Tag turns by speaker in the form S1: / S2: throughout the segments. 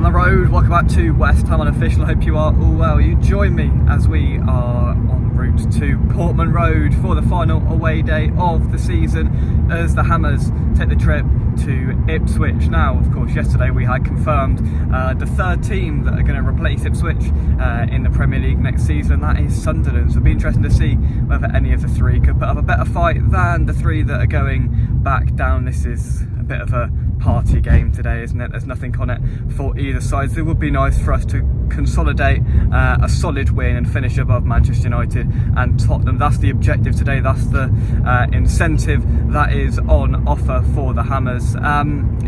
S1: the road. Welcome back to West Ham Unofficial. I hope you are all well. You join me as we are en route to Portman Road for the final away day of the season as the Hammers take the trip to Ipswich. Now, of course, yesterday we had confirmed the third team that are going to replace Ipswich in the Premier League next season. That is Sunderland. So it'll be interesting to see whether any of the three could put up a better fight than the three that are going back down. This is a bit of a party game today, isn't it? There's nothing on it for either side. So it would be nice for us to consolidate a solid win and finish above Manchester United and Tottenham. That's the objective today. That's the incentive that is on offer for the Hammers.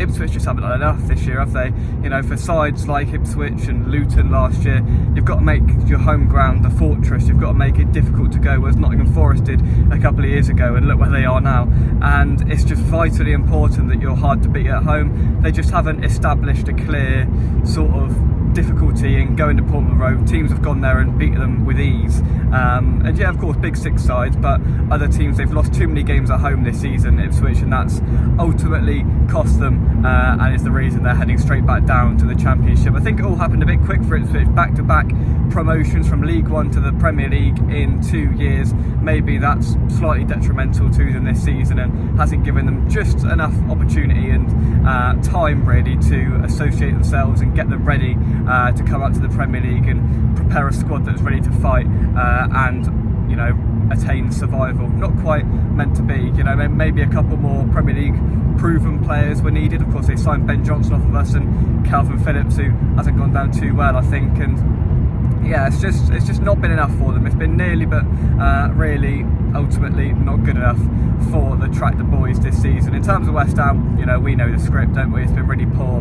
S1: Ipswich just haven't done enough this year, have they? You know, for sides like Ipswich and Luton last year, you've got to make your home ground the fortress. You've got to make it difficult to go, whereas Nottingham Forest did a couple of years ago, and look where they are now. And it's just vitally important that you're hard to beat at home. They just haven't established a clear sort of difficulty in going to Portman Road. Teams have gone there and beaten them with ease, and yeah, of course, big six sides, but other teams, they've lost too many games at home this season, Ipswich, and that's ultimately cost them and is the reason they're heading straight back down to the Championship. I think it all happened a bit quick for Ipswich, back-to-back promotions from League One to the Premier League in 2 years. Maybe that's slightly detrimental to them this season and hasn't given them just enough opportunity and time really to associate themselves and get them ready to come up to the Premier League and prepare a squad that's ready to fight and, you know, attain survival. Not quite meant to be, you know. Maybe a couple more Premier League proven players were needed. Of course, they signed Ben Johnson off of us and Calvin Phillips, who hasn't gone down too well, I think, and yeah, it's just not been enough for them. It's been nearly, but really ultimately not good enough for the Tractor Boys this season. In terms of West Ham, you know, we know the script, don't we? It's been really poor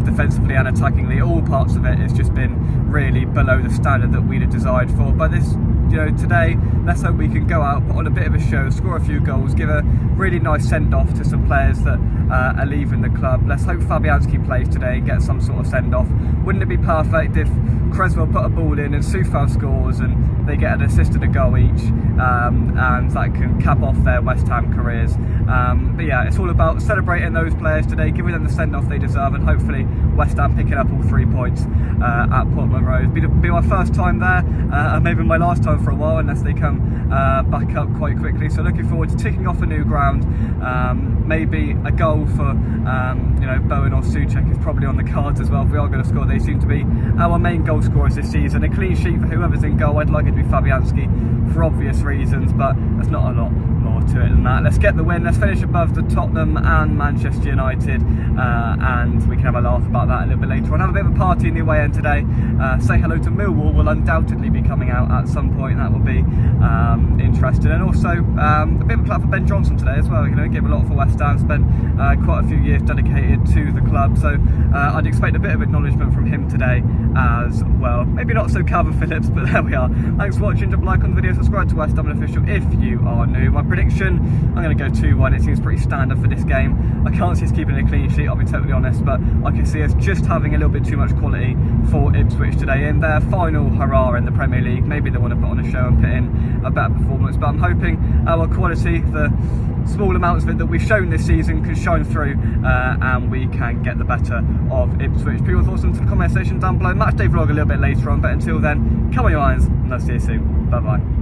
S1: defensively and attackingly. All parts of it has just been really below the standard that we'd have desired for. But this, you know, today, let's hope we can go out, put on a bit of a show, score a few goals, give a really nice send-off to some players that are leaving the club. Let's hope Fabianski plays today and gets some sort of send-off. Wouldn't it be perfect if Creswell put a ball in and Soufal scores and they get an assist and a goal each, and that can cap off their West Ham careers. But yeah, it's all about celebrating those players today, giving them the send-off they deserve, and hopefully West Ham picking up all 3 points at Portman Road. Be my first time there, and maybe my last time for a while, unless they come back up quite quickly. So looking forward to ticking off a new ground. Maybe a goal for you know, Bowen or Souček is probably on the cards as well. If we are going to score, they seem to be our main goal scorers this season. A clean sheet for whoever's in goal. I'd like it to be Fabianski for obvious reasons, but there's not a lot more to it than that. Let's get the win. Let's finish above the Tottenham and Manchester United, and we can have a laugh about that a little bit later on. Have a bit of a party in the away end today. Say hello to Millwall will undoubtedly be coming out at some point. That will be interesting, and also a bit of a clap for Ben Johnson today as well. You know, give a lot for West Ham. Spent quite a few years dedicated to the club, so I'd expect a bit of acknowledgement from him today as well. Maybe not so Calvin Phillips, but there we are. Thanks for watching. Drop a like on the video, subscribe to West Ham Official if you are new. My prediction, I'm going to go 2-1. It seems pretty standard for this game. I can't see us keeping a clean sheet, I'll be totally honest, but I can see us just having a little bit too much quality for Ipswich today in their final hurrah in the Premier League. Maybe they want to put on a show and put in a better performance, but I'm hoping our quality, the small amounts of it that we've shown this season, can shine through and we can get the better of Ipswich. Put your thoughts into the comment section down below. Match day vlog a little bit later on, but until then, come on your irons and I'll see you soon. Bye bye.